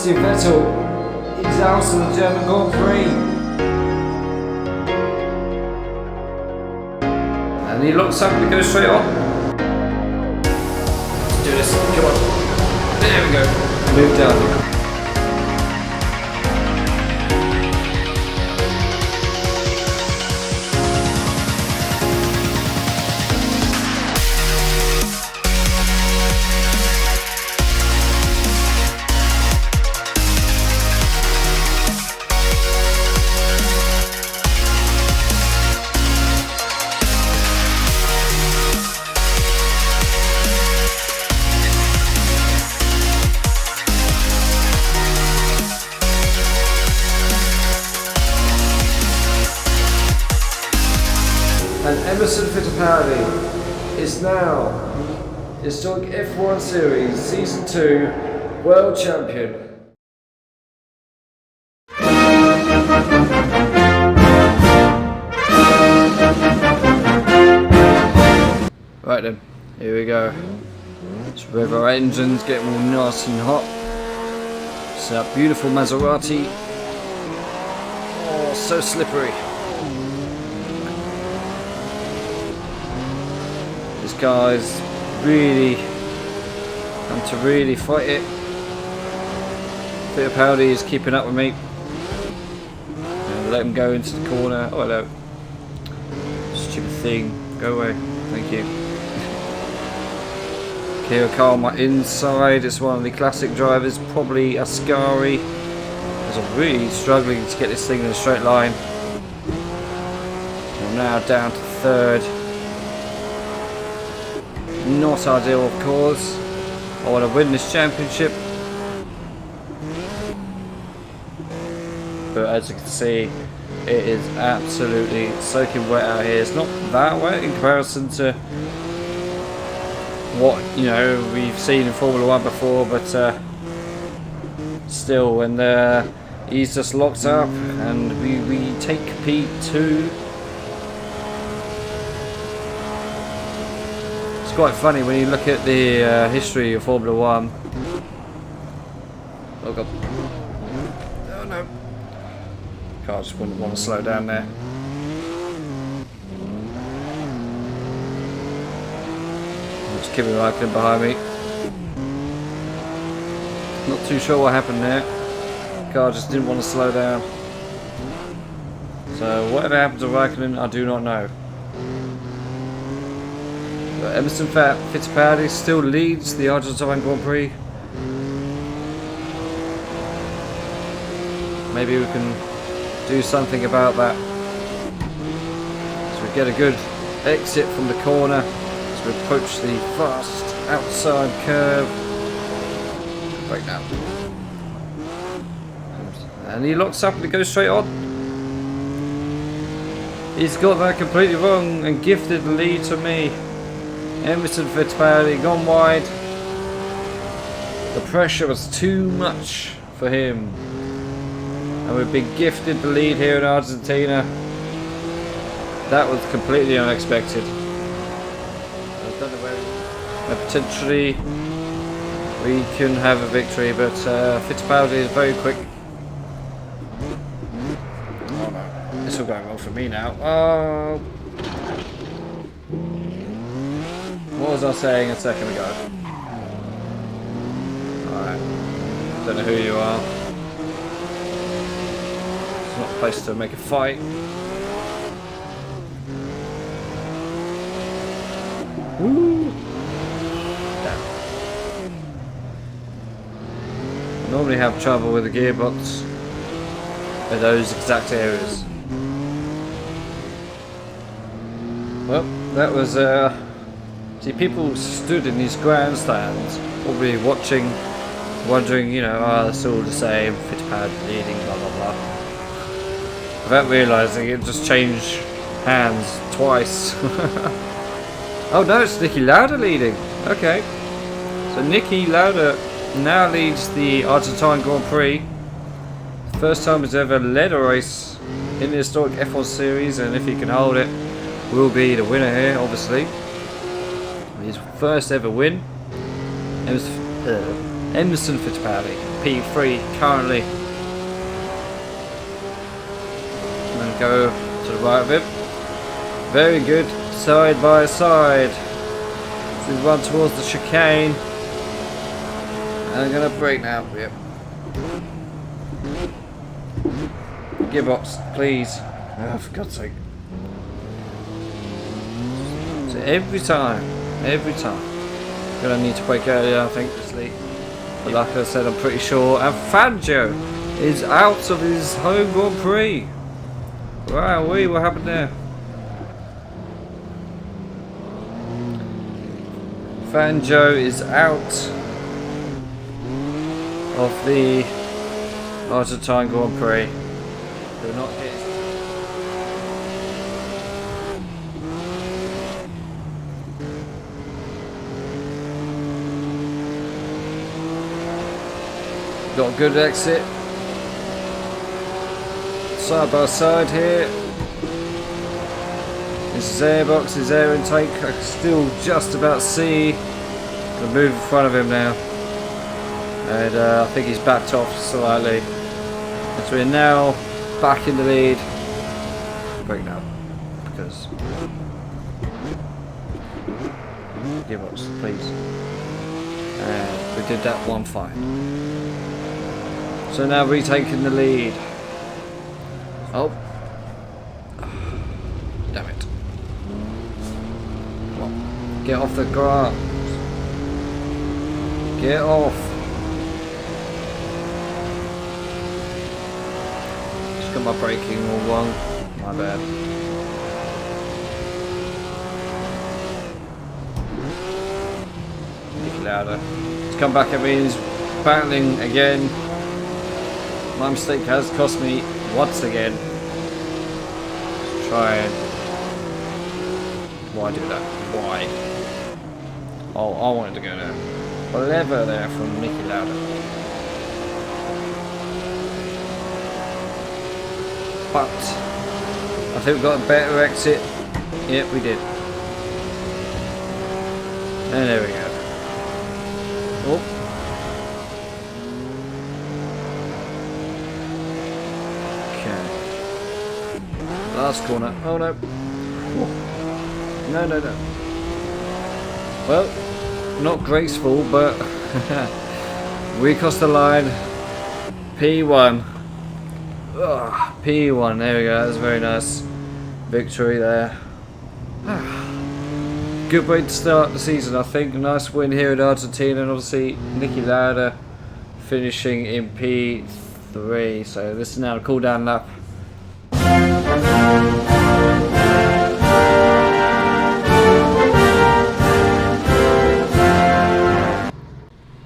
Sebastian Vettel is out of the German Grand Prix. And he looks up and he goes straight on. Let's do this, come on. There we go. Move down. And Emerson Fittipaldi is now historic F1 Series Season 2 World Champion. Right then, here we go. Let's rev our engines, get them all nice and hot. It's that beautiful Maserati. Oh, so slippery. This guy's really having to really fight it. Fittipaldi is keeping up with me. And let him go into the corner. Oh hello. Stupid thing. Go away. Thank you. Here car on my inside. It's one of the classic drivers, probably Ascari. Because I'm really struggling to get this thing in a straight line. I'm now down to third. Not ideal, of course. I want to win this championship, but as you can see, it is absolutely soaking wet out here. It's not that wet in comparison to what we've seen in Formula 1 before, but still, when he's just locked up and we take P2. It's quite funny when you look at the history of Formula 1. Oh god. Oh no. Car just wouldn't want to slow down there. Just Kimi Raikkonen behind me. Not too sure what happened there. Car just didn't want to slow down. So whatever happened to Raikkonen, I do not know. Emerson Fittipaldi still leads the Argentine Grand Prix. Maybe we can do something about that. So we get a good exit from the corner as we approach the fast outside curve. Break down. And he locks up and he goes straight on. He's got that completely wrong and gifted the lead to me. Emerson Fittipaldi gone wide. The pressure was too much for him. And we've been gifted the lead here in Argentina. That was completely unexpected. I don't know where potentially we can have a victory, but Fittipaldi is very quick. Oh no, it's all going wrong for me now. Oh. What was I saying a second ago? Alright. Don't know who you are. It's not a place to make a fight. Woo! Damn. I normally have trouble with the gearbox in those exact areas. Well, that was see, people stood in these grandstands, probably watching, wondering, oh, it's all the same, Fittipaldi leading, blah blah blah. Without realising it just changed hands twice. Oh no, it's Niki Lauda leading. Okay. So Niki Lauda now leads the Argentine Grand Prix. First time he's ever led a race in the historic F1 series, and if he can hold it, will be the winner here, obviously. His first ever win. Emerson Fittipaldi. P3 currently. I'm going to go to the right of him. Very good, side by side. So we run towards the chicane. And I'm going to brake now. Yep. Gearbox, please. Oh, for God's sake. So every time. Gonna need to brake earlier, I think, this lead. But like I said, I'm pretty sure. And Fangio is out of his home Grand Prix. Wow, what happened there? Fangio is out of the Argentine Grand Prix. Do not hit. Got a good exit. Side by side here. This is airbox, his air intake. I can still just about see. Gonna move in front of him now. And I think he's backed off slightly. And so we're now back in the lead. Brake now. Because. Gearbox, please. And we did that one fine. So now retaking the lead. Oh. Damn it. Come on. Get off the grass. Get off. Just got my braking all wrong. My bad. Make it louder. He's come back at me. He's battling again. My mistake has cost me once again. Let's try and... Why do that? Why? Oh, I wanted to go there. Lever there from Mickey Lauda. But I think we got a better exit. Yep, we did. And there we go. Oh. Last corner. Oh no. No. Well, not graceful, but we crossed the line. P1. Ugh, P1. There we go. That's very nice. Victory there. Good way to start the season, I think. A nice win here in Argentina, and obviously Niki Lauda finishing in P3. So this is now the cool down lap.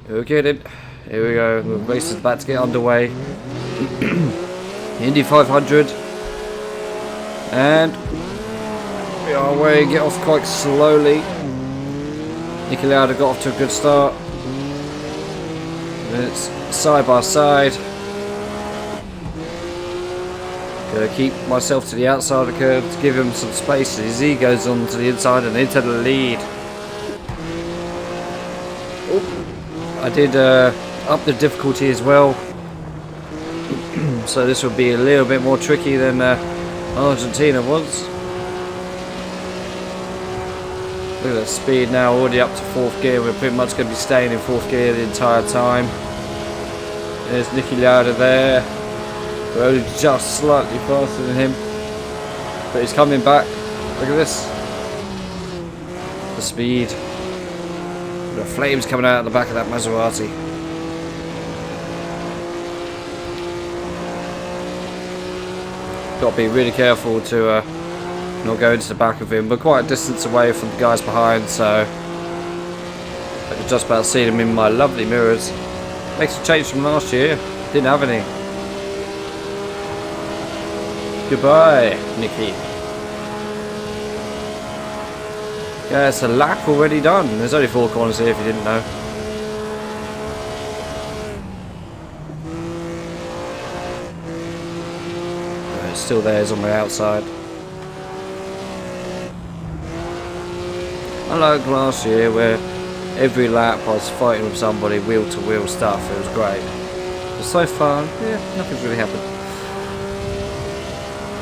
Okay then, here we go, the race is about to get underway. Indy 500, and we are away, get off quite slowly. Niki Lauda got off to a good start. And it's side by side. Gonna keep myself to the outside of the curve to give him some space as he goes on to the inside and into the lead. I did up the difficulty as well, so this will be a little bit more tricky than Argentina was. Look at that speed now, already up to 4th gear. We're pretty much going to be staying in 4th gear the entire time. There's Niki Lauda there. We're only just slightly faster than him, but he's coming back. Look at this, the speed. The flames coming out of the back of that Maserati. Got to be really careful to not go into the back of him. We're quite a distance away from the guys behind, so I could just about see them in my lovely mirrors. Makes a change from last year. Didn't have any. Goodbye, Niki. Yeah, it's a lap already done. There's only 4 corners here if you didn't know. It's still there, it's on the outside. Unlike last year where every lap I was fighting with somebody wheel to wheel stuff, it was great. so far, yeah, nothing's really happened.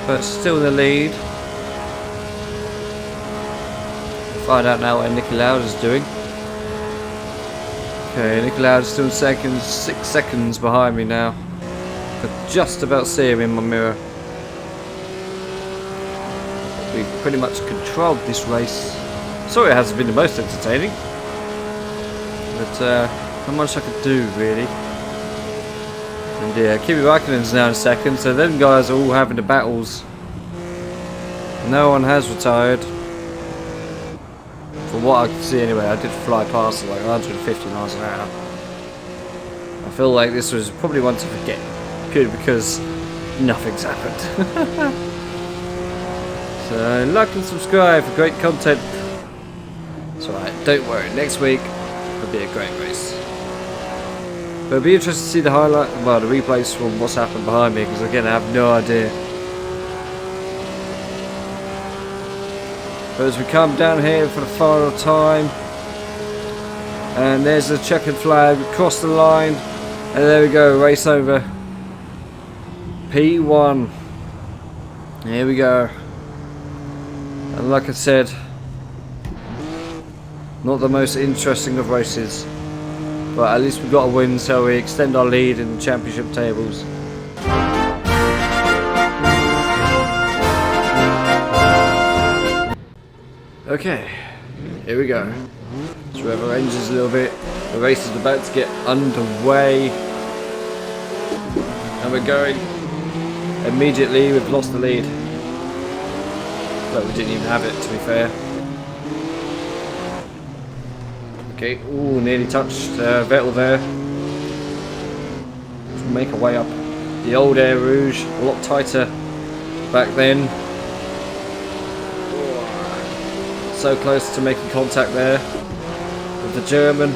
But still in the lead. Find out now what Nicky Lauda's doing. Okay, Nicky Lauda's still in second, 6 seconds behind me now. I can just about see him in my mirror. We've pretty much controlled this race. Sorry it hasn't been the most entertaining. But not much I could do really. And yeah, Kimi Raikkonen's now in second, so them guys are all having the battles. No one has retired. From what I can see anyway, I did fly past at like 150 miles an hour. I feel like this was probably one to forget. Good, because nothing's happened. So like and subscribe for great content. It's alright, don't worry, next week will be a great race. But it'll be interesting to see the the replays from what's happened behind me, because again I have no idea. But as we come down here for the final time, and there's the checkered flag, we cross the line, and there we go, race over. P1. Here we go. And like I said, not the most interesting of races, but at least we got a win, so we extend our lead in the championship tables. Okay, here we go. Let's rev our engines a little bit. The race is about to get underway, and we're going. Immediately, we've lost the lead. Well, we didn't even have it, to be fair. Okay, ooh, nearly touched Vettel there. Let's make our way up. The old Air Rouge, a lot tighter back then. So close to making contact there with the German.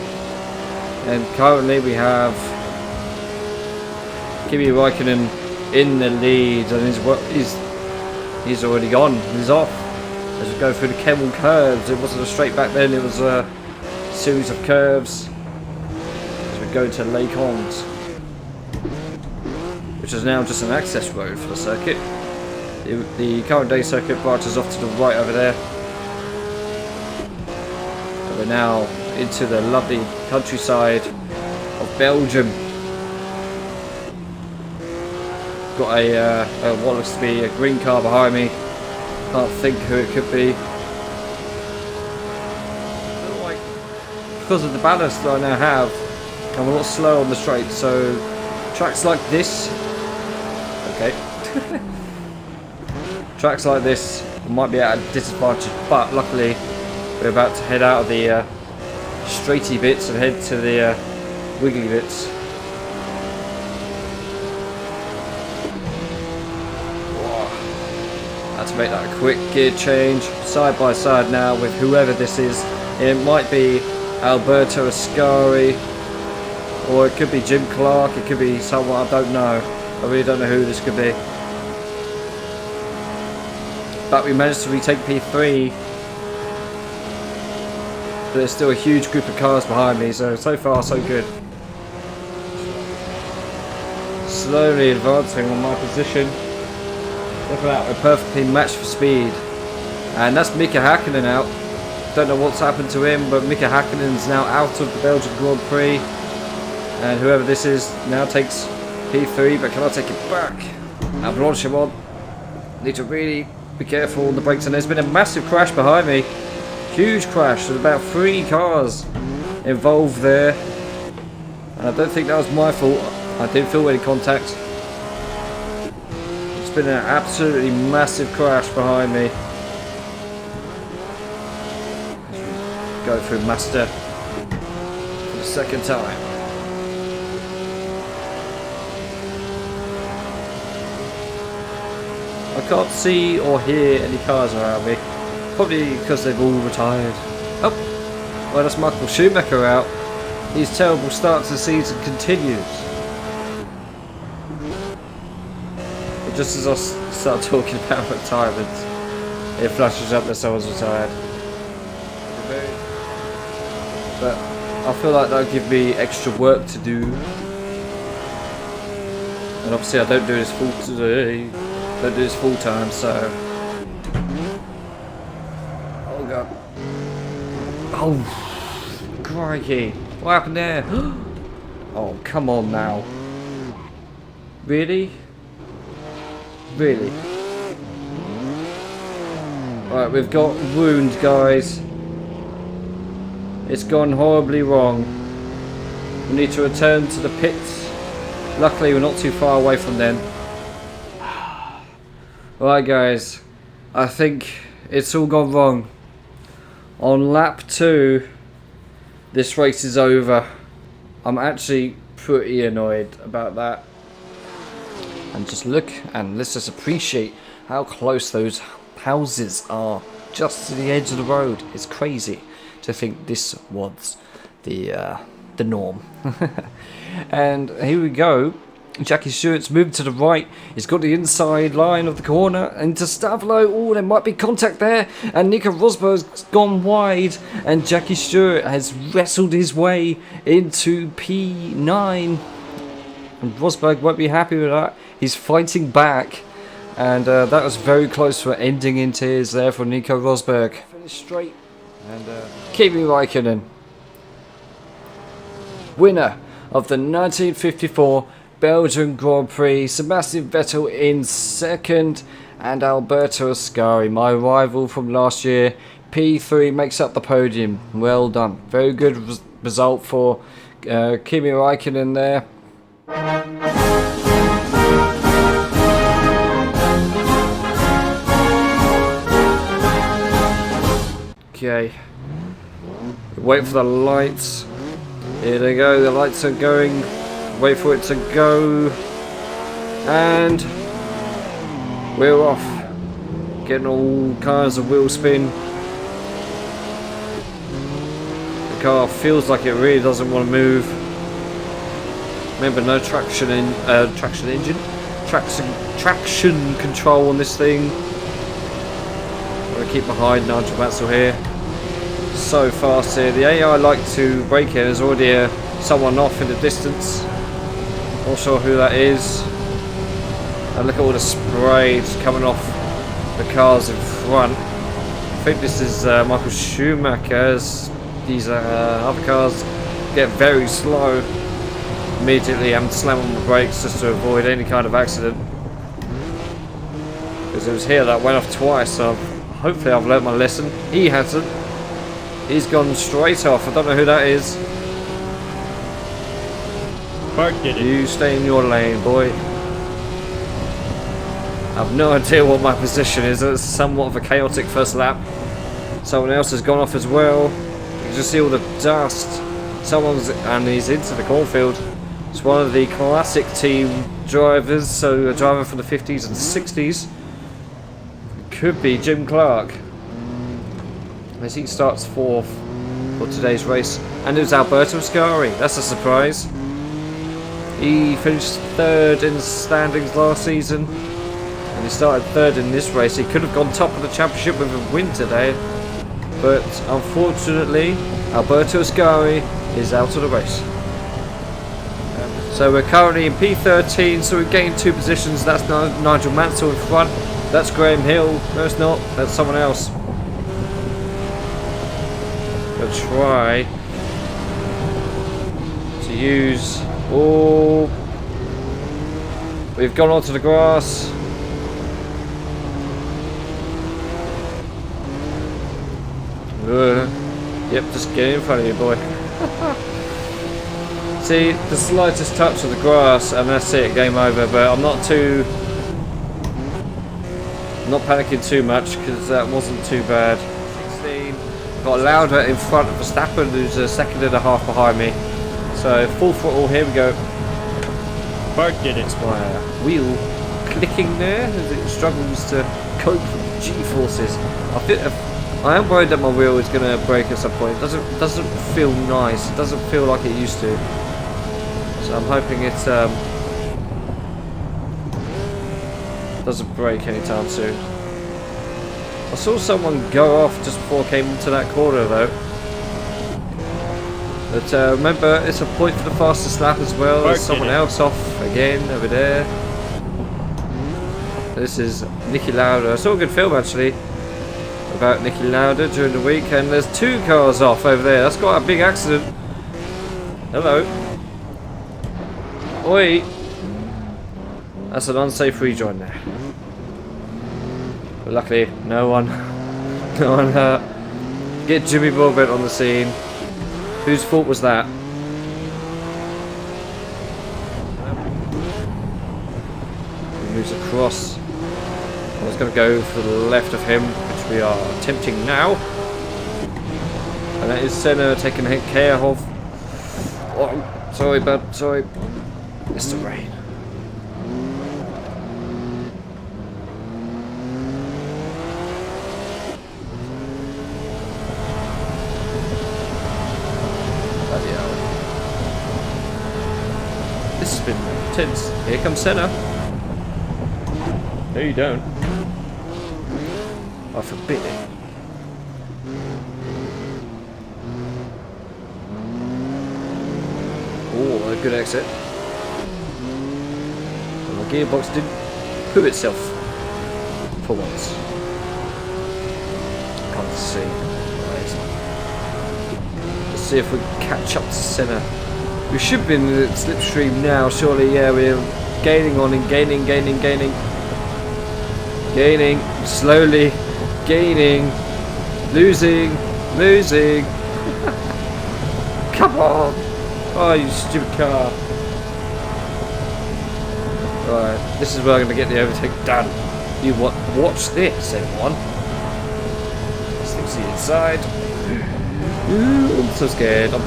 And currently we have Kimi Raikkonen in the lead, and he's already gone. He's off. As we go through the Kemmel curves, it wasn't a straight back then, it was a series of curves as we go to Lake Ons, which is now just an access road for the circuit. The current day circuit branches off to the right over there. And we're now into the lovely countryside of Belgium. Got what looks to be a green car behind me. Can't think who it could be. Because of the ballast that I now have, I'm a lot slow on the straight, so tracks like this, okay, tracks like this might be at a disadvantage, but luckily we're about to head out of the straighty bits and head to the wiggly bits. Had to make that a quick gear change, side by side now with whoever this is. It might be Alberto Ascari, or it could be Jim Clark, it could be someone, I don't know. I really don't know who this could be. But we managed to retake P3. But there's still a huge group of cars behind me, so far so good. Slowly advancing on my position. Look at that, we're perfectly matched for speed. And that's Mika Hakkinen out. Don't know what's happened to him, but Mika Hakkinen's now out of the Belgian Grand Prix, and whoever this is now takes P3. But can I take it back? Avalanche, need to really be careful on the brakes. And there's been a massive crash behind me, huge crash. There's about 3 cars involved there, and I don't think that was my fault. I didn't feel any contact. It's been an absolutely massive crash behind me. Go through Master for the second time. I can't see or hear any cars around me, probably because they've all retired. Oh, well, that's Michael Schumacher out. His terrible start to the season continues. But just as I start talking about retirement, it flashes up that someone's retired. But I feel like that'll give me extra work to do. And obviously I don't do this full time, so. Oh god. Oh, crikey! What happened there? Oh, come on now. Really? Really? Right, we've got wounds, guys. It's gone horribly wrong. We need to return to the pits. Luckily, we're not too far away from them. Right, guys. I think it's all gone wrong. On lap 2, this race is over. I'm actually pretty annoyed about that. And just look, and let's just appreciate how close those houses are, just to the edge of the road. It's crazy to think this was the norm. And here we go. Jackie Stewart's moved to the right. He's got the inside line of the corner into Stavlo. Oh, there might be contact there. And Nico Rosberg's gone wide. And Jackie Stewart has wrestled his way into P9. And Rosberg won't be happy with that. He's fighting back. And that was very close for ending in tears there for Nico Rosberg. Finish straight. And Kimi Räikkönen, winner of the 1954 Belgian Grand Prix. Sebastian Vettel in second, and Alberto Ascari, my rival from last year, P3, makes up the podium. Well done. Very good result for Kimi Räikkönen there. Okay, wait for the lights. Here they go, the lights are going. Wait for it to go. And we're off. Getting all kinds of wheel spin. The car feels like it really doesn't want to move. Remember, no traction control on this thing. Keep behind Nigel Mansell here. So fast here. The AI like to brake here. There's already someone off in the distance. Not sure who that is. And look at all the spray coming off the cars in front. I think this is Michael Schumacher's. These other cars get very slow. Immediately I'm slamming on the brakes just to avoid any kind of accident. Because it was here that went off twice, so hopefully I've learnt my lesson. He hasn't. He's gone straight off. I don't know who that is. You stay in your lane, boy. I've no idea what my position is. It's somewhat of a chaotic first lap. Someone else has gone off as well. You can just see all the dust. And he's into the cornfield. It's one of the classic team drivers, so a driver from the 50s and 60s. Could be Jim Clark, as he starts 4th for today's race. And it was Alberto Ascari. That's a surprise. He finished 3rd in the standings last season, and he started 3rd in this race. He could have gone top of the championship with a win today, but unfortunately Alberto Ascari is out of the race. So we're currently in P13, so we're getting 2 positions. That's Nigel Mansell in front. That's Graham Hill. No, it's not. That's someone else. We'll try to use. Oh, we've gone onto the grass. Yep, just get in front of you, boy. See, the slightest touch of the grass, and that's it. Game over. But I'm not panicking too much because that wasn't too bad. 16. Got Lauda in front of Verstappen, who's a second and a half behind me. So full throttle, here we go. Park did it. It's my wheel clicking there as it struggles to cope with the G-forces. I am worried that my wheel is going to break at some point. It doesn't feel nice. It doesn't feel like it used to. So I'm hoping it doesn't break anytime soon. I saw someone go off just before I came into that corner though. But remember, it's a point for the fastest lap as well. There's someone else off again over there. This is Niki Lauda. I saw a good film actually about Niki Lauda during the week, and there's 2 cars off over there. That's quite a big accident. Hello. Oi. That's an unsafe rejoin there. But luckily, no one hurt. Get Jimmy Broadbent on the scene. Whose fault was that? He moves across. I was going to go for the left of him, which we are attempting now. And that is Senna taking care of. Oh, sorry, bud. Sorry. It's the rain. Bloody hell. This has been tense. Here comes Senna. No, you don't. I forbid it. Oh, a good exit. And the gearbox didn't poo itself for once. Can't see. Right. Let's see if we can catch up to Senna. We should be in the slipstream now, surely. Yeah, we're gaining on and gaining. Gaining, slowly, gaining, losing. Come on! Oh, you stupid car. Right, this is where I'm going to get the overtake done. You watch this, everyone. Let's see inside. Ooh, I'm so scared. I'm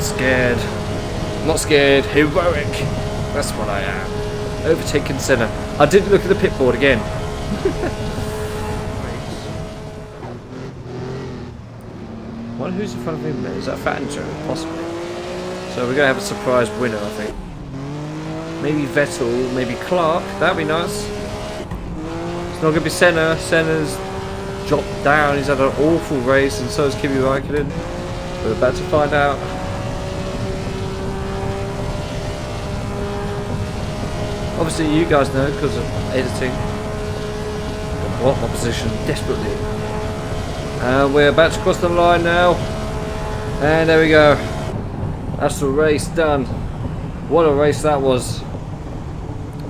not scared, heroic. That's what I am. Overtaking Senna. I didn't look at the pit board again. I wonder who's in front of him there. Is that Fangio? Possibly. So we're going to have a surprise winner, I think. Maybe Vettel, maybe Clark. That'd be nice. It's not going to be Senna. Senna's dropped down. He's had an awful race, and so has Kimi Raikkonen. We're about to find out. Obviously, you guys know because of editing. I want my position desperately. And we're about to cross the line now. And there we go. That's the race done. What a race that was.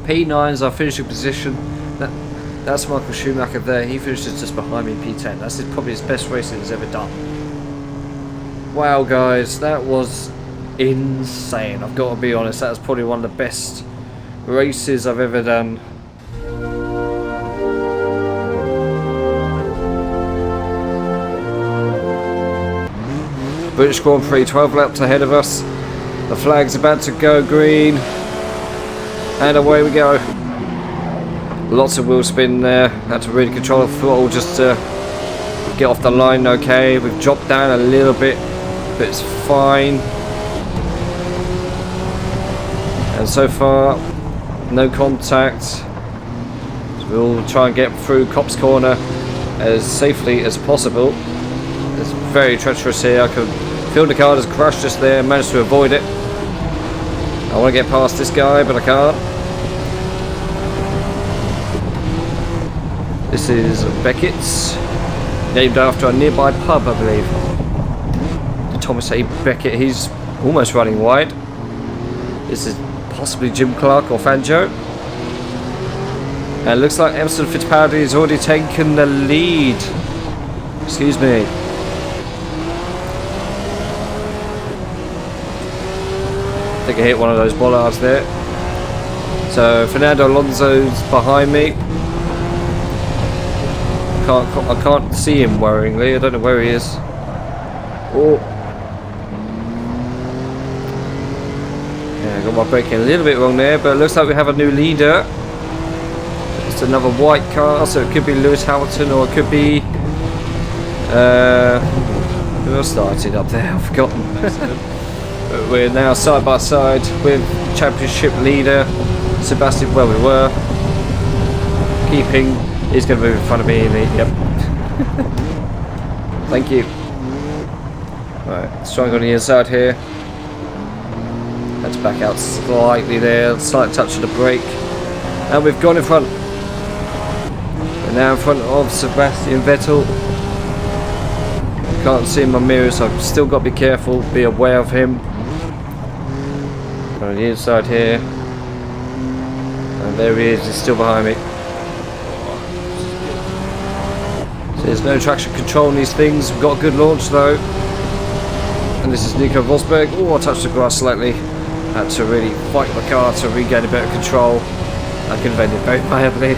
P9's our finishing position. That's Michael Schumacher there. He finishes just behind me in P10. That's probably his best race he's ever done. Wow, guys, that was insane. I've got to be honest. That was probably one of the best races I've ever done. British Grand Prix, 12 laps ahead of us. The flag's about to go green. And away we go. Lots of wheel spin there. Had to really control the throttle just to get off the line okay. We've dropped down a little bit, but it's fine. And so far, no contact. So we'll try and get through Copse Corner as safely as possible. It's very treacherous here. I could feel the car just crashed just there, managed to avoid it. I want to get past this guy, but I can't. This is Beckett's, named after a nearby pub, I believe. Thomas A. Beckett, he's almost running wide. This is possibly Jim Clark or Fangio. And it looks like Emerson Fittipaldi has already taken the lead. Excuse me. I think I hit one of those bollards there. So Fernando Alonso's behind me. I can't see him worryingly. I don't know where he is. Oh. Yeah, I got my braking a little bit wrong there, but it looks like we have a new leader. It's another white car, so it could be Lewis Hamilton or it could be who else started up there? I've forgotten. But we're now side by side with championship leader Sebastian. Well, we were keeping. He's going to move in front of me. Yep. Thank you. Right, let's try and go on the inside here. Let's back out slightly there. Slight touch of the brake. And we've gone in front. Now in front of Sebastian Vettel. Can't see in my mirrors, so I've still got to be careful, be aware of him. On the inside here. And there he is, he's still behind me. So there's no traction control on these things. We've got a good launch though. And this is Nico Rosberg. Oh, I touched the grass slightly. Had to really fight the car to regain a bit of control. I could have ended very badly.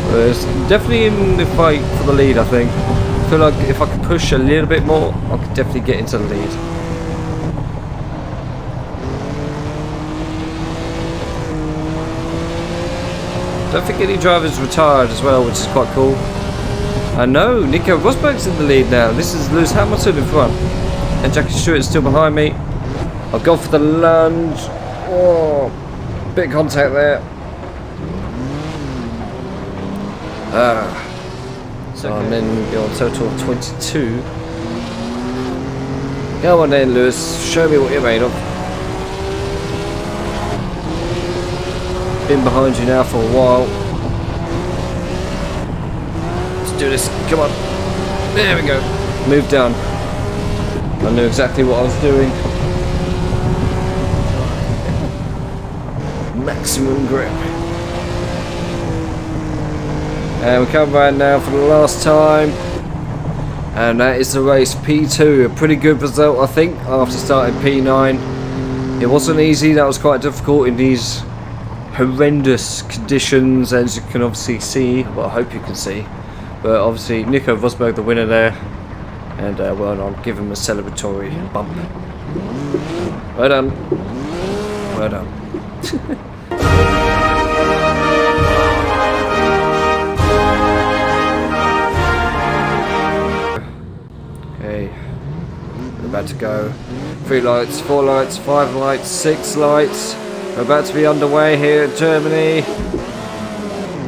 But it's definitely in the fight for the lead, I think. I feel like if I could push a little bit more, I could definitely get into the lead. Don't think any drivers retired as well, which is quite cool. I know, Nico Rosberg's in the lead now. This is Lewis Hamilton in front. And Jackie Stewart's still behind me. I'll go for the lunge. Oh, bit of contact there. So I'm in your total of 22. Go on then, Lewis. Show me what you're made of. Been behind you now for a while. Let's do this. Come on. There we go. Move down. I knew exactly what I was doing. Maximum grip. And we come around now for the last time. And that is the race. P2. A pretty good result, I think, after starting P9. It wasn't easy. That was quite difficult in these horrendous conditions, as you can obviously see. Well, I hope you can see. But obviously, Nico Rosberg, the winner there. And well, I'll give him a celebratory bump. Well done. Well done. Okay. We're about to go. 3 lights, 4 lights, 5 lights, 6 lights. We're about to be underway here in Germany.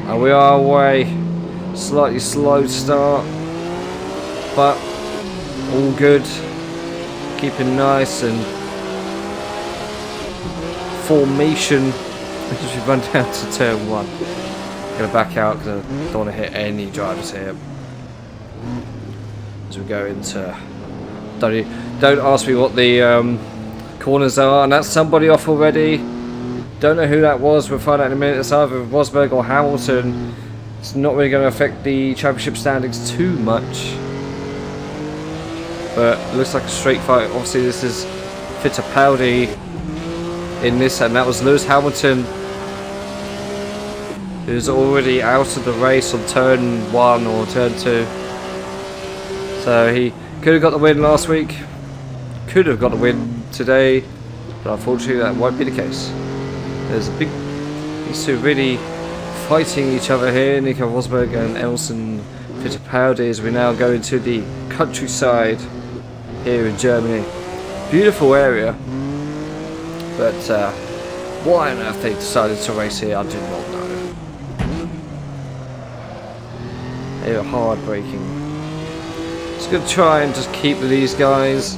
And we are away. Slightly slow start. But all good. Keeping nice and formation as we run down to turn 1. Gonna back out because I don't want to hit any drivers here. As we go into, don't ask me what the corners are, and that's somebody off already. Don't know who that was. We'll find out in a minute. It's either Rosberg or Hamilton. It's not really going to affect the championship standings too much, but it looks like a straight fight. Obviously, this is Fittipaldi in this, and that was Lewis Hamilton, who's already out of the race on turn 1 or turn 2. So he could have got the win last week, could have got the win today, but unfortunately that won't be the case. There's a big, these two really fighting each other here, Nico Rosberg and Elson Fittipaldi, as we now go into the countryside here in Germany. Beautiful area, but why on earth they decided to race here, I do not know. They were hard braking. Just going to try and just keep with these guys.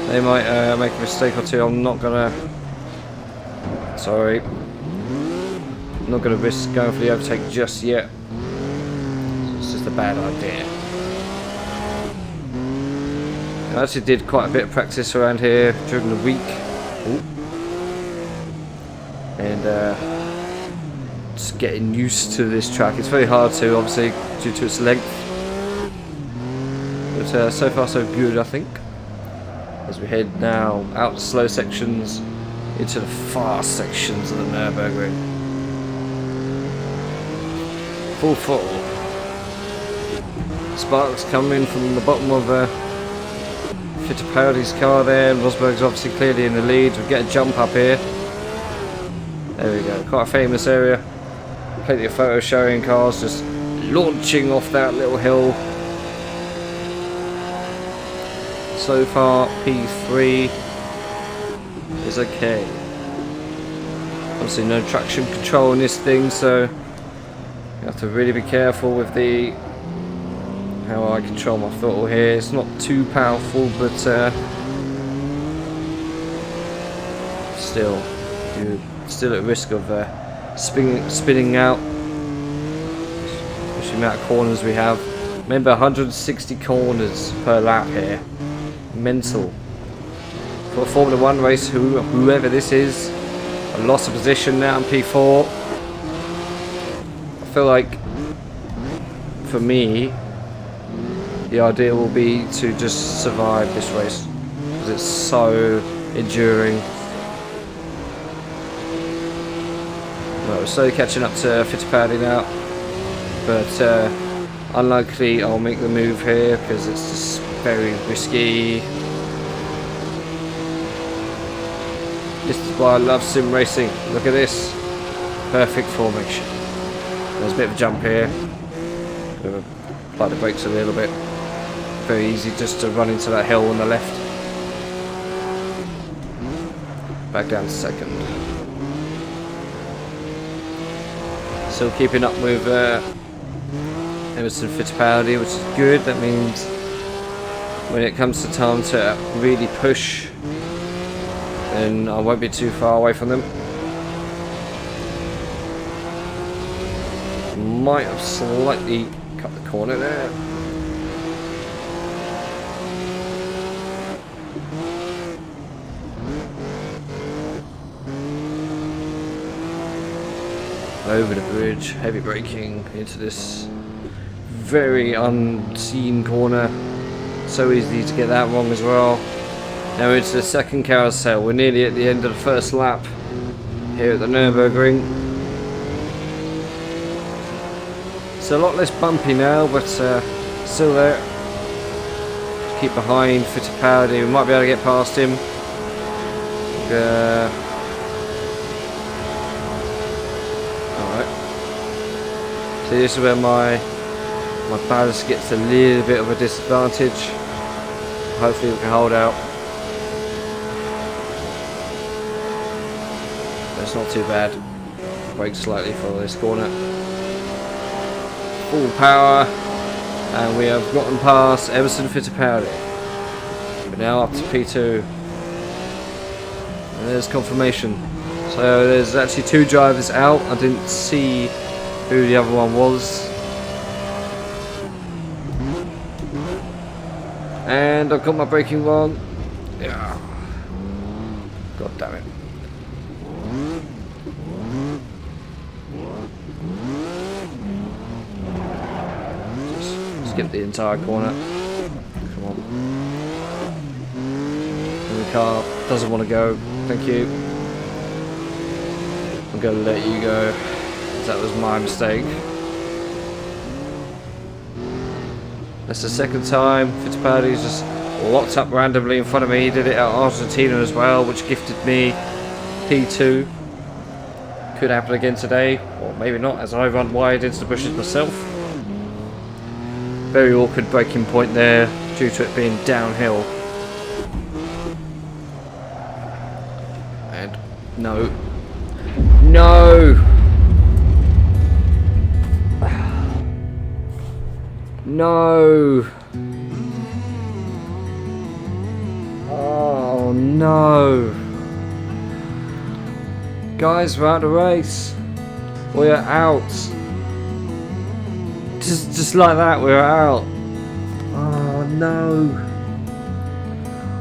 They might make a mistake or two. I'm not going to... Sorry. I'm not going to risk going for the overtake just yet. It's just a bad idea. I actually did quite a bit of practice around here during the week. Ooh. And just getting used to this track. It's very hard to, obviously, due to its length. But so far so good, I think. As we head now out the slow sections into the fast sections of the Nürburgring. Full throttle. Sparks coming from the bottom of Fittipaldi's car there, and Rosberg's obviously clearly in the lead. We get a jump up here. There we go. Quite a famous area. Plenty of photos showing cars just launching off that little hill. So far, P3 is okay. Obviously, no traction control in this thing, so you have to really be careful with the how I control my throttle here. It's not too powerful, but still, you're still at risk of spinning out Especially the amount of corners we have. Remember, 160 corners per lap here. Mental. For a Formula 1 race, whoever this is, I lost a position now in P4. I feel like, for me, the idea will be to just survive this race. Because it's so enduring. Well, we're slowly catching up to Fittipaldi now. But unlikely I'll make the move here because it's just very risky. This is why I love sim racing. Look at this. Perfect formation. There's a bit of a jump here. Gonna apply the brakes a little bit. Very easy just to run into that hill on the left. Back down to second. Still keeping up with Emerson Fittipaldi, which is good. That means when it comes to time to really push, then I won't be too far away from them. Might have slightly cut the corner there. Over the bridge, heavy braking into this very unseen corner. So easy to get that wrong as well. Now into the second carousel. We're nearly at the end of the first lap here at the Nürburgring. It's a lot less bumpy now, but still there. Just keep behind Fittipaldi. We might be able to get past him. So this is where my balance gets a little bit of a disadvantage. Hopefully we can hold out. But it's not too bad. Brake slightly for this corner. Full power. And we have gotten past Emerson Fittipaldi. We're now up to P2. And there's confirmation. So there's actually 2 drivers out. I didn't see who the other one was. And I've got my braking wrong. Yeah. God damn it. Just skip the entire corner. Come on. And the car doesn't want to go. Thank you. I'm going to let you go. That was my mistake. That's the second time Fittipaldi's just locked up randomly in front of me. He did it at Argentina as well, which gifted me P2. Could happen again today, or maybe not, as I run wide into the bushes myself. Very awkward braking point there, due to it being downhill. And no. No! No! Oh no! Guys, we're out of the race. We're out. Just like that, we're out. Oh no!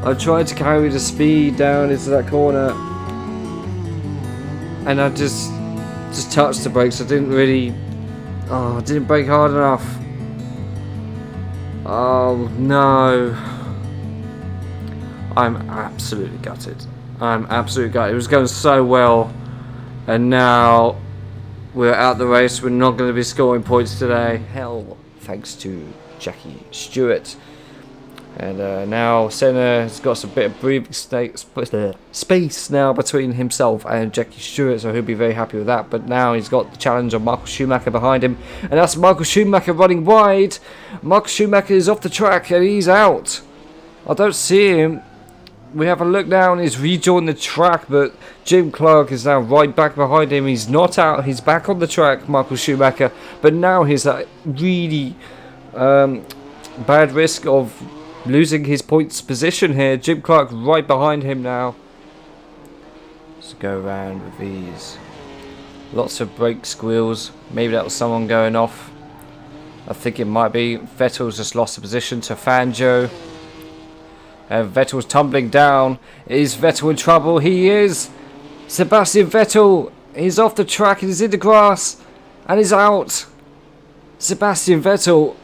I tried to carry the speed down into that corner, and I just touched the brakes. I didn't really. Oh, I didn't brake hard enough. Oh no. I'm absolutely gutted. I'm absolutely gutted. It was going so well, and now we're out the race. We're not going to be scoring points today. Hell, thanks to Jackie Stewart. And now Senna has got a bit of breathing space now between himself and Jackie Stewart, so he'll be very happy with that. But now he's got the challenge of Michael Schumacher behind him, and that's Michael Schumacher running wide. Michael Schumacher is off the track and he's out. I don't see him. We have a look now and he's rejoined the track, but Jim Clark is now right back behind him. He's not out, he's back on the track, Michael Schumacher, but now he's at really bad risk of losing his points position here. Jim Clark right behind him now. Let's go around with these. Lots of brake squeals. Maybe that was someone going off. I think it might be. Vettel's just lost the position to Fangio. And Vettel's tumbling down. Is Vettel in trouble? He is. Sebastian Vettel is off the track and is in the grass and is out. Sebastian Vettel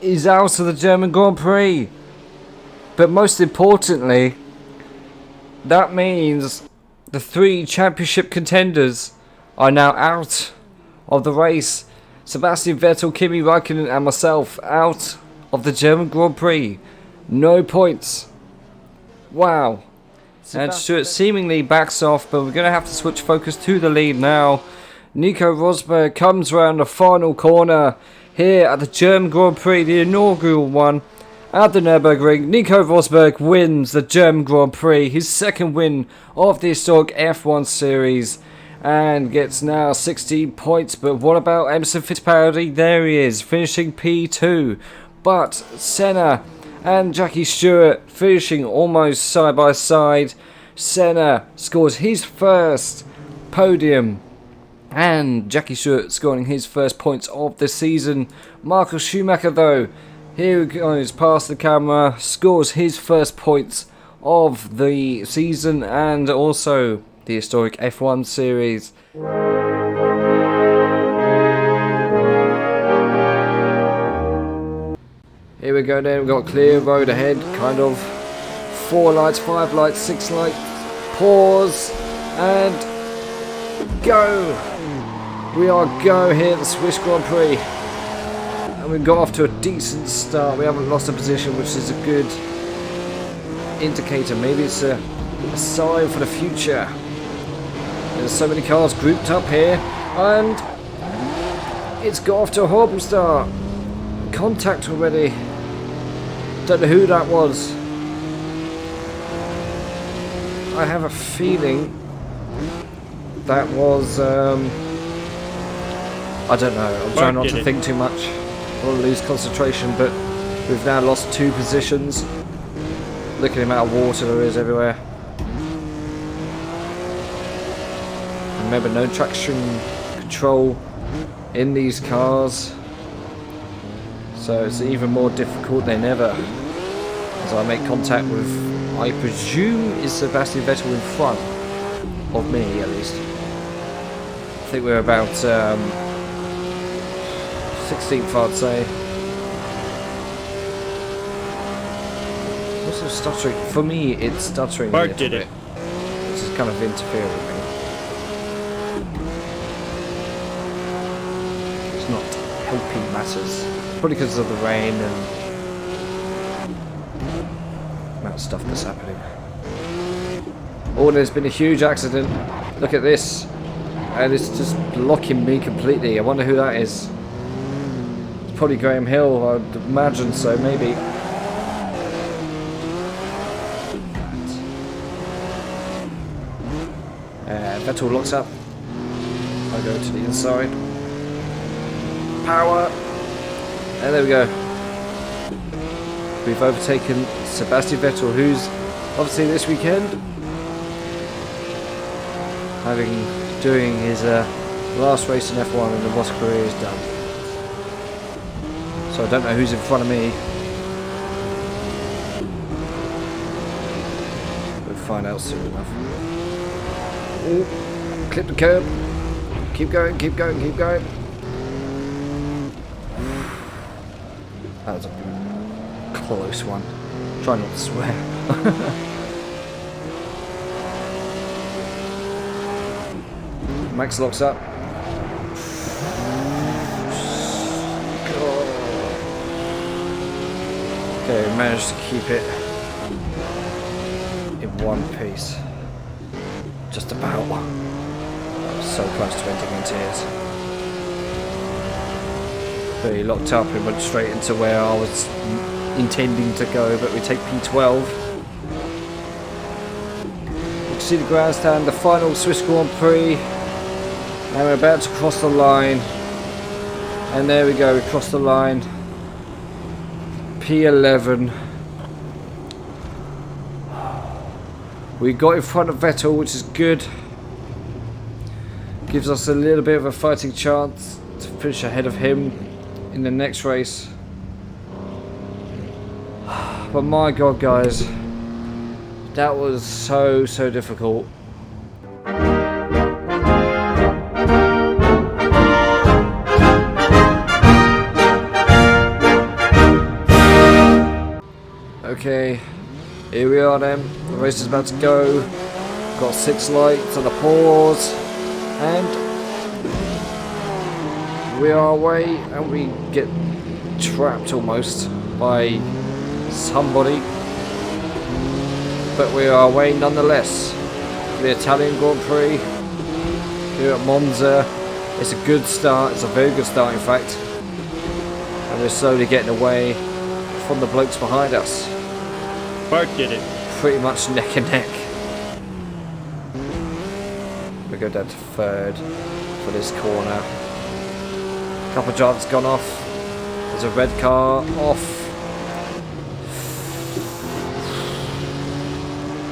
is out of the German Grand Prix. But most importantly, that means the 3 championship contenders are now out of the race. Sebastian Vettel, Kimi Räikkönen and myself out of the German Grand Prix. No points. Wow. And Stewart seemingly backs off, but we're going to have to switch focus to the lead now. Nico Rosberg comes around the final corner here at the German Grand Prix, the inaugural one at the Nürburgring. Nico Rosberg wins the German Grand Prix, his second win of the historic F1 series, and gets now 16 points. But what about Emerson Fittipaldi? There he is, finishing P2. But Senna and Jackie Stewart finishing almost side by side. Senna scores his first podium, and Jackie Stewart scoring his first points of the season. Michael Schumacher, though, here he goes past the camera, scores his first points of the season and also the historic F1 series. Here we go then, we've got a clear road ahead, kind of. 4 lights, 5 lights, 6 lights, pause, and go! We are go here at the Swiss Grand Prix. And we've got off to a decent start. We haven't lost a position, which is a good indicator. Maybe it's a sign for the future. There's so many cars grouped up here, and it's got off to a horrible start. Contact already. Don't know who that was. I have a feeling that was I don't know. I'm trying not to think too much. I will lose concentration, but we've now lost 2 positions. Look at the amount of water there is everywhere. Remember, no traction control in these cars, so it's even more difficult than ever as I make contact with, I presume, is Sebastian Vettel in front of me at least. I think we're about 16th, I'd say. Also stuttering. For me, it's stuttering Mark did it. This is kind of interfering with me. It's not helping matters. Probably because of the rain and amount of stuff that's happening. Oh, there's been a huge accident. Look at this. And it's just blocking me completely. I wonder who that is. It's probably Graham Hill, I'd imagine so, maybe. Vettel locks up. I go to the inside. Power. And there we go. We've overtaken Sebastian Vettel, who's obviously this weekend doing his last race in F1 and the Ross career is done. So I don't know who's in front of me. We'll find out soon enough. Ooh, clip the curb. Keep going, keep going, keep going. That was a close one. Try not to swear. Max locks up. Okay, managed to keep it in one piece. Just about. I was so close to ending in tears. But he locked up and went straight into where I was intending to go, but we take P12. You can see the grandstand, the final Swiss Grand Prix, and we're about to cross the line. And there we go, we crossed the line. P11. We got in front of Vettel, which is good. Gives us a little bit of a fighting chance to finish ahead of him. in the next race. But my god, guys, that was so difficult. Okay, here we are then. The race is about to go. Got 6 lights and a pause, and we are away, and we get trapped almost by somebody, but we are away nonetheless. The Italian Grand Prix here at Monza. It's a good start. It's a very good start, in fact, and we're slowly getting away from the blokes behind us. Bart did it. Pretty much neck and neck. We go down to 3rd for this corner. A couple of drivers gone off. There's a red car off.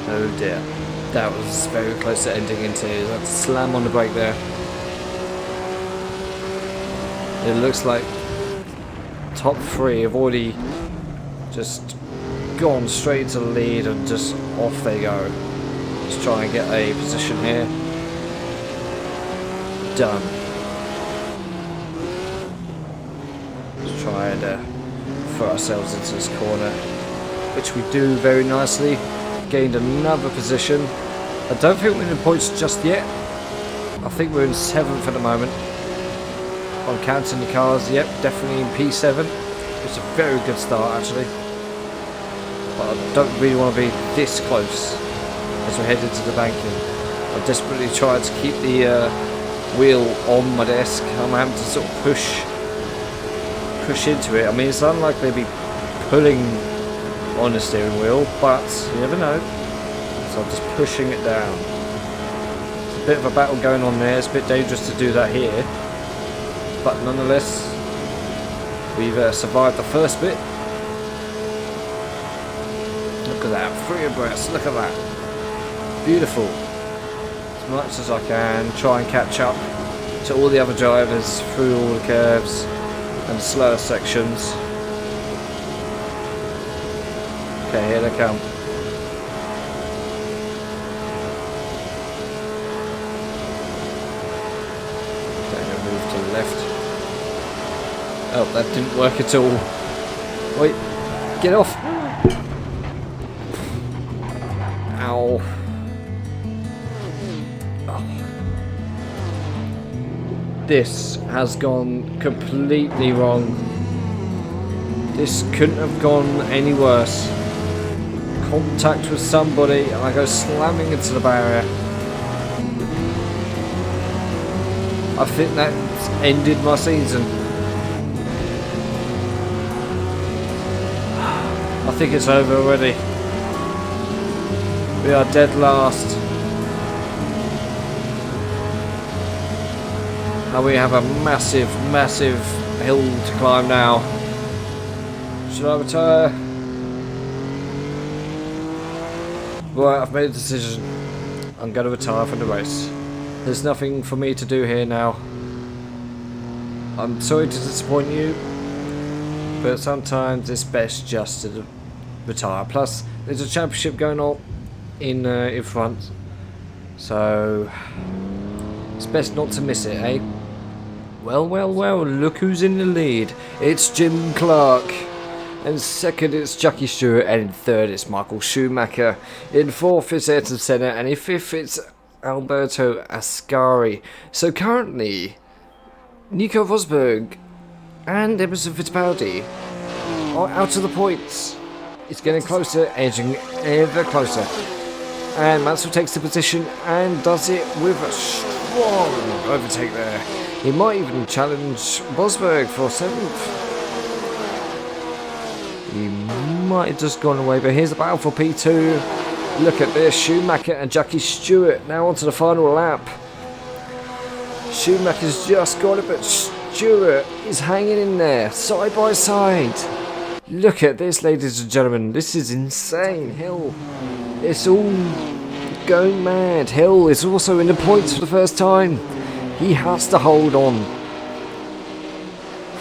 Oh dear. That was very close to ending in tears. I had to slam on the brake there. It looks like top 3 have already just gone straight into the lead and just off they go. Let's try and get a position here. Done. Let's try and throw ourselves into this corner, which we do very nicely. Gained another position. I don't think we're in points just yet. I think we're in 7th at the moment. I'm counting the cars. Yep, definitely in P7. It's a very good start actually. But I don't really want to be this close as we head into the banking. I desperately tried to keep the wheel on my desk. I'm having to sort of push into it. I mean, it's unlikely to be pulling on the steering wheel, but you never know. So I'm just pushing it down. It's a bit of a battle going on there. It's a bit dangerous to do that here, but nonetheless, we've survived the first bit. Look at that, 3 abreast. Look at that, beautiful. As much as I can, try and catch up to all the other drivers through all the curves and slower sections. Okay, here they come. Okay, now move to the left. Oh, that didn't work at all. Wait, get off! Ow. Oh. This has gone completely wrong. This couldn't have gone any worse. Contact with somebody and I go slamming into the barrier. I think that's ended my season. I think it's over already. We are dead last. And we have a massive hill to climb now. Should I retire? Right, I've made a decision. I'm going to retire from the race. There's nothing for me to do here now. I'm sorry to disappoint you, but sometimes it's best just to retire. Plus, there's a championship going on in front, so it's best not to miss it, eh? Well, look who's in the lead. It's Jim Clark. And 2nd it's Jackie Stewart, and in 3rd it's Michael Schumacher. In 4th it's Ayrton Senna, and in 5th it's Alberto Ascari. So currently, Nico Rosberg and Emerson Fittipaldi are out of the points. It's getting closer, edging ever closer. And Mansell takes the position and does it with a strong overtake there. He might even challenge Rosberg for 7th. He might have just gone away, but here's the battle for P2. Look at this, Schumacher and Jackie Stewart now onto the final lap. Schumacher's just got it, but Stewart is hanging in there, side by side. Look at this, ladies and gentlemen, this is insane. Hill, it's all going mad. Hill is also in the points for the first time. He has to hold on.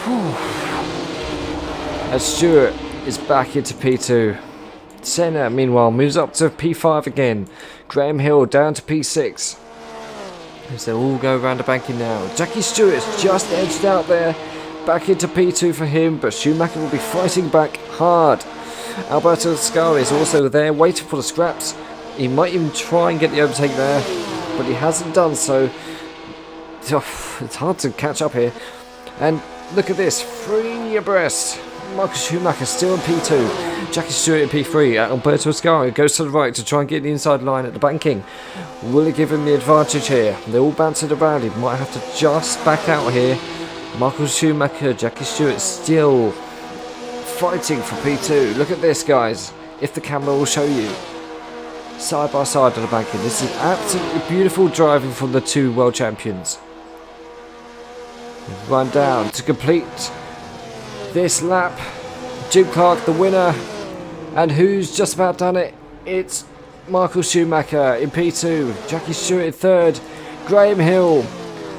Whew. And Stewart is back into P2. Senna, meanwhile, moves up to P5 again. Graham Hill down to P6. As they all go around the banking now. Jackie Stewart's just edged out there. Back into P2 for him, but Schumacher will be fighting back hard. Alberto Ascari is also there, waiting for the scraps. He might even try and get the overtake there, but he hasn't done so. It's hard to catch up here. And look at this, 3 abreast. Michael Schumacher still in P2. Jackie Stewart in P3. Alberto Ascari goes to the right to try and get the inside line at the banking. Will it give him the advantage here? They're all bouncing around. He might have to just back out here. Michael Schumacher, Jackie Stewart still fighting for P2. Look at this, guys. If the camera will show you. Side by side on the banking. This is absolutely beautiful driving from the 2 world champions. Run down to complete this lap. Jim Clark the winner. And who's just about done it? It's Michael Schumacher in P2. Jackie Stewart in 3rd. Graham Hill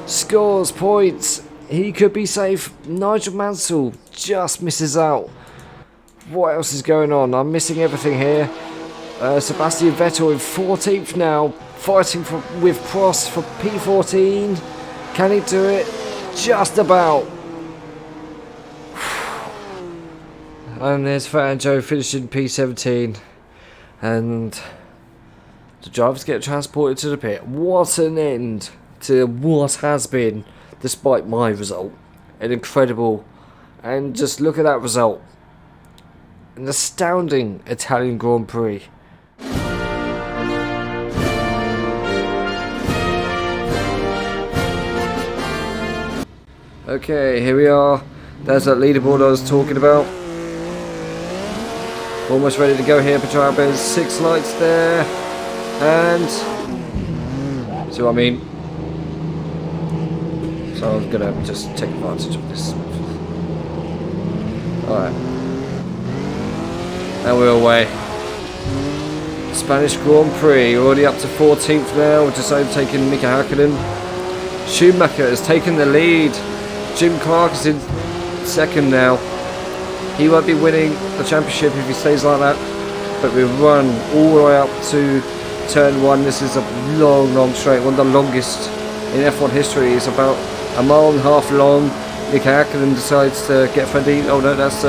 scores points. He could be safe. Nigel Mansell just misses out. What else is going on? I'm missing everything here. Sebastian Vettel in 14th now. Fighting with Prost for P14. Can he do it? Just about. And there's Fangio finishing P17. And the drivers get transported to the pit. What an end to what has been, despite my result, an incredible, and just look at that result, an astounding Italian Grand Prix. Okay, here we are. There's that leaderboard I was talking about. Almost ready to go here, Petrobras. 6 lights there, and see what I mean? So I'm gonna just take advantage of this. Alright. And we're away. Spanish Grand Prix, already up to 14th now, just overtaking Mika Hakkinen. Schumacher has taken the lead. Jim Clark is in 2nd now. He won't be winning the championship if he stays like that. But we've run all the way up to turn 1. This is a long straight, one of the longest in F1 history. It's about a mile and a half long. Mika Hakkinen decides to get friendly. Oh no, that's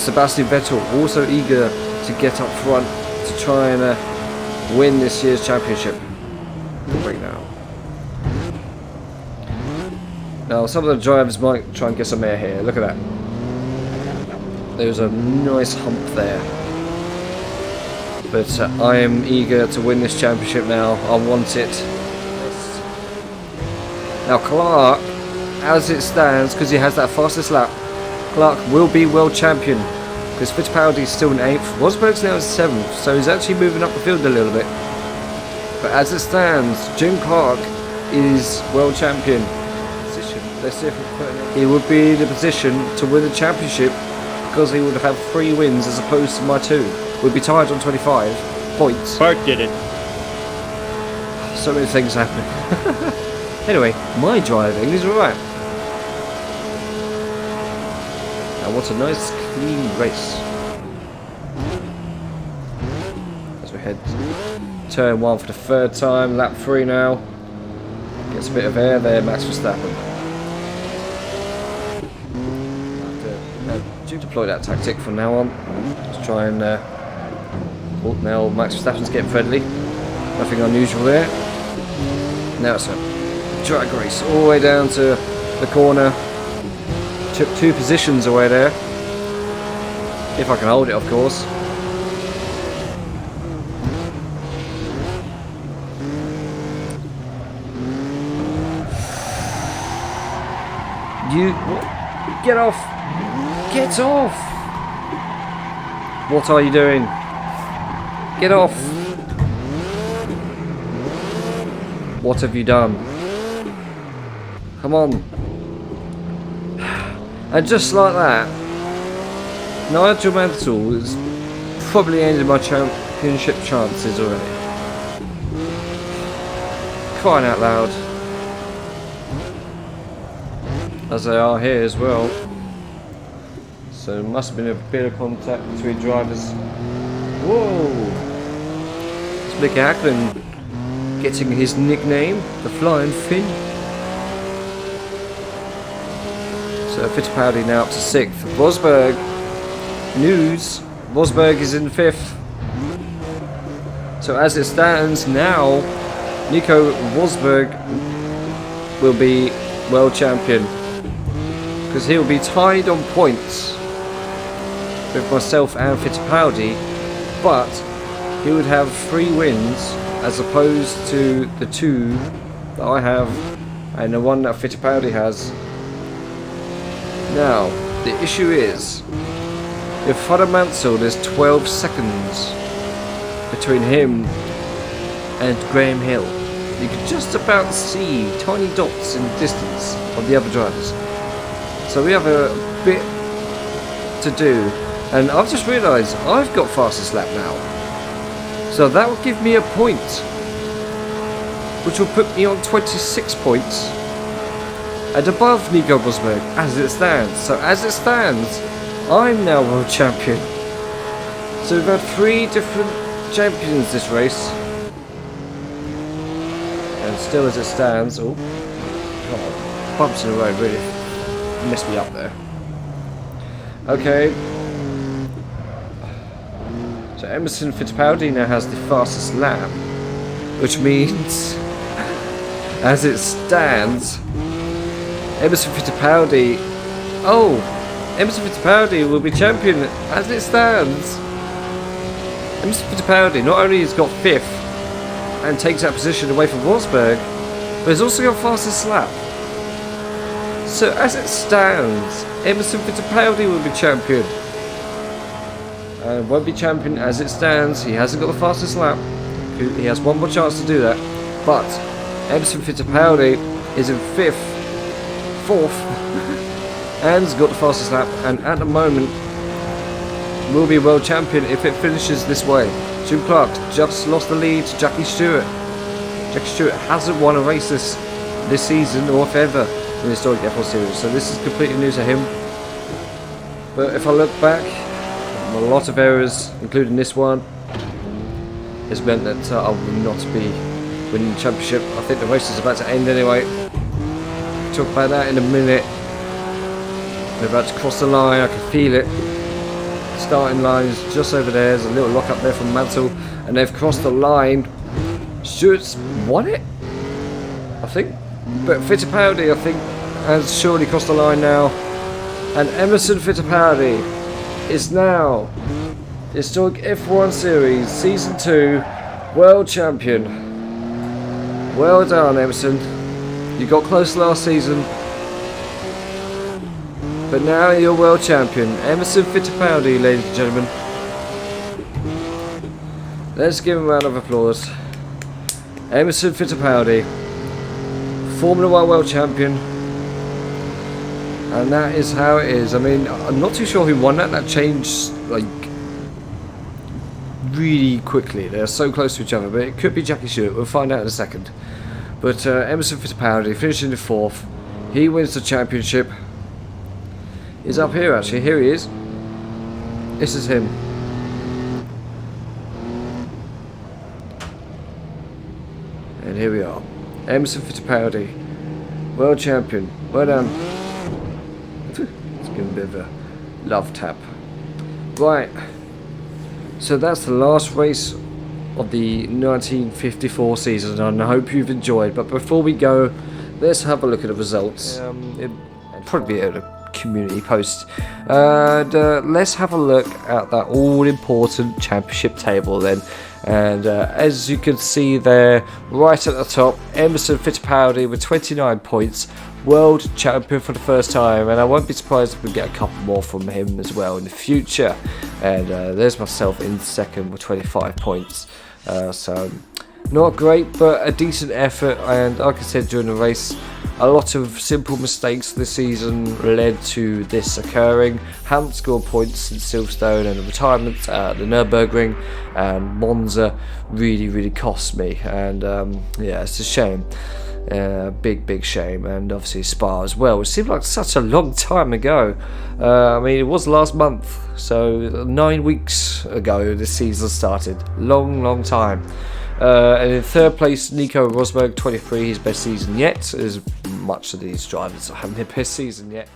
Sebastian Vettel, also eager to get up front to try and win this year's championship. Right now. Now, some of the drivers might try and get some air here. Look at that. There's a nice hump there. But I am eager to win this championship now. I want it. Now, Clark, as it stands, because he has that fastest lap, Clark will be world champion. Because Fittipaldi is still in 8th. Rosberg's now in 7th, so he's actually moving up the field a little bit. But as it stands, Jim Clark is world champion. Let's see if we put it. He would be in a position to win the championship because he would have 3 wins as opposed to my 2. We'd be tied on 25 points. Clark did it. So many things happening. Anyway, my driving is alright. Now what a nice clean race. As we head turn 1 for the 3rd time, lap 3 now. Gets a bit of air there, Max Verstappen. Do deploy that tactic from now on. Let's try and now Max Verstappen's getting friendly. Nothing unusual there. Now it's a drag race all the way down to the corner. Took 2 positions away there. If I can hold it, of course. You get off! Get off! What are you doing? Get off! What have you done? Come on. And just like that, Nigel Mansell has probably ended my championship chances already. Crying out loud. As they are here as well. So there must have been a bit of contact between drivers. Whoa! It's Mick Hackman getting his nickname, the Flying Finn. So Fittipaldi now up to 6th. Rosberg, news, Rosberg is in 5th. So as it stands now, Nico Rosberg will be world champion. Because he'll be tied on points with myself and Fittipaldi, but he would have 3 wins as opposed to the 2 that I have and the 1 that Fittipaldi has. Now, the issue is, if Fodder Mansell, there's 12 seconds between him and Graham Hill. You can just about see tiny dots in the distance of the other drivers. So we have a bit to do, and I've just realised I've got fastest lap now. So that will give me a point, which will put me on 26 points and above Nico Rosberg as it stands. So as it stands, I'm now world champion. So we've had 3 different champions this race. And still as it stands, oh god, bumps in the road really messed me up there. Okay. So Emerson Fittipaldi now has the fastest lap, which means as it stands, Emerson Fittipaldi, Emerson Fittipaldi will be champion as it stands. Emerson Fittipaldi not only has got 5th and takes that position away from Rosberg, but he's also got fastest lap. So as it stands, Emerson Fittipaldi will be champion. And won't be champion as it stands. He hasn't got the fastest lap. He has 1 more chance to do that. But Emerson Fittipaldi is in 4th, and has got the fastest lap. And at the moment, will be world champion if it finishes this way. Jim Clark just lost the lead to Jackie Stewart. Jackie Stewart hasn't won a race this season or if ever in the historic F1 series, so this is completely new to him. But if I look back, a lot of errors, including this one, has meant that I will not be winning the championship. I think the race is about to end anyway. We'll talk about that in a minute. They're about to cross the line, I can feel it. Starting line is just over there. There's a little lock up there from Mansell, and they've crossed the line. Stewart's won it, I think, but Fittipaldi, I think, has surely crossed the line now, and Emerson Fittipaldi is now historic F1 Series Season 2 world champion. Well done, Emerson. You got close last season, but now you're world champion. Emerson Fittipaldi, ladies and gentlemen. Let's give him a round of applause. Emerson Fittipaldi, Formula 1 world champion. And that is how it is. I mean, I'm not too sure who won that. That changed, like, really quickly. They're so close to each other, but it could be Jackie Stewart. We'll find out in a second. But Emerson Fittipaldi finishing in 4th. He wins the championship. He's up here actually. Here he is. This is him. And here we are. Emerson Fittipaldi, world champion. Well done. Let's give him a bit of a love tap. Right. So that's the last race of the 1954 season, and I hope you've enjoyed. But before we go, let's have a look at the results. It'll probably be a community post, and let's have a look at that all-important championship table then. And as you can see there, right at the top, Emerson Fittipaldi with 29 points, world champion for the first time, and I won't be surprised if we get a couple more from him as well in the future. And there's myself in second with 25 points. So not great, but a decent effort. And like I said during the race, a lot of simple mistakes this season led to this occurring. Haven't scored points in Silverstone, and the retirement at the Nürburgring and Monza really cost me. And yeah, it's a shame. Big shame. And obviously Spa as well. It seemed like such a long time ago. I mean, it was last month, so 9 weeks ago this season started. Long time. And in third place, Nico Rosberg, 23, his best season yet, as much of these drivers are having their best season yet.